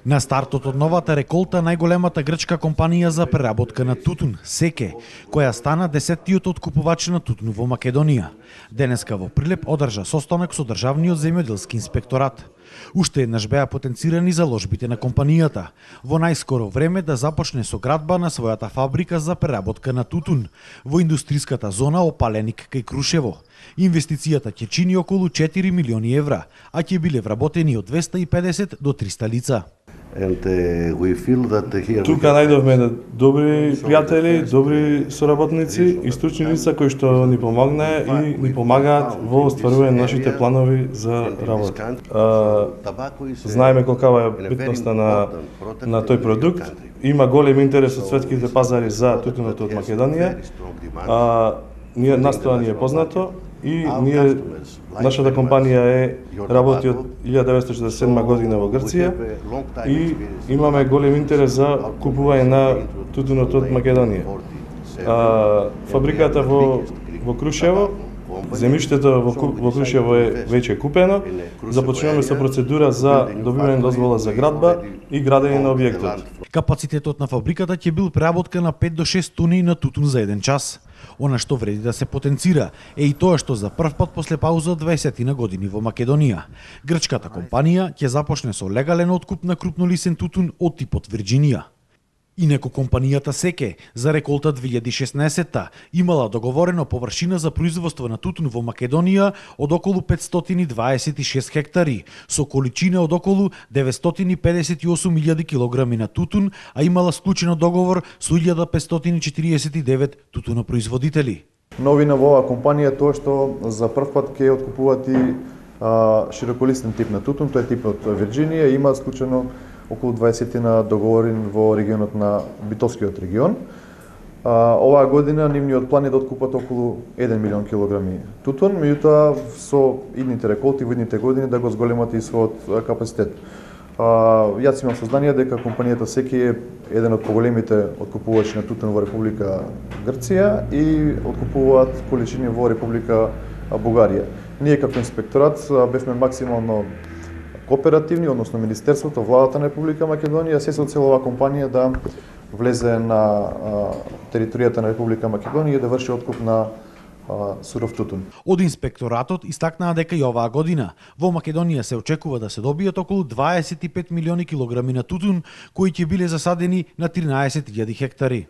На стартот од новата реколта најголемата грчка компанија за преработка на тутун, Секе, која стана 10-тиот откупувач на тутун во Македонија, денеска во Прилеп одржа состанок со Државниот земјоделски инспекторат. Уште еднаш беа потенцирани заложбите на компанијата во најскоро време да започне со градба на својата фабрика за преработка на тутун во индустриската зона Опаленик кај Крушево. Инвестицијата ќе чини околу 4 милиони евра, а ќе биле вработени од 250 до 300 лица. Тука најдовме добри пријатели, добри соработници и стручни лица кои што ни помогнаа и ни помагаат во остварување на нашите планови за работа. Знаеме колкава е битноста на тој продукт. Има голем интерес од светските пазари за тутунот од Македонија. Ни е познато и нашата компанија работи од 1947 година во Грција и имаме голем интерес за купување на тутунот од Македонија. Фабриката во Крушево, земјиштето во Крушево е веќе купено. Започнуваме со процедура за добивање на дозвола за градба и градење на објектот. Капацитетот на фабриката ќе бил преработка на 5 до 6 тони на тутун за еден час. Она што вреди да се потенцира е и тоа што за прв пат после пауза од 20 на години во Македонија, грчката компанија ќе започне со легален откуп на крупнолисен тутун од типот Вирџинија. Инаку компанијата Секе за реколта 2016 имала договорено површина за производство на тутун во Македонија од околу 526 хектари, со количина од околу 958.000 килограми на тутун, а имала склучено договор со 1549 тутунопроизводители. Новина во оваа компанија е тоа што за прв пат ќе откупуваат и широколистен тип на тутун, тој е типот Вирџинија, има склучено околу 20 на договори во регионот на Битолскиот регион. Оваа година нивниот план е да откупат околу 1 милион килограми тутун, меѓутоа со идните реколти во идните години да го зголемат и својот капацитет. Јас имам сознание дека компанијата Секи е еден од поголемите откупувачи на тутун во Република Грција и откупуваат количини во Република Бугарија. Ние како инспекторат бевме максимално кооперативни, односно Министерството, владата на Република Македонија, се со цел оваа компанија да влезе на територијата на Република Македонија и да врши откуп на суров тутун. Од инспекторатот истакнаа дека и оваа година во Македонија се очекува да се добијат околу 25 милиони килограми на тутун кои ќе биле засадени на 13.000 хектари.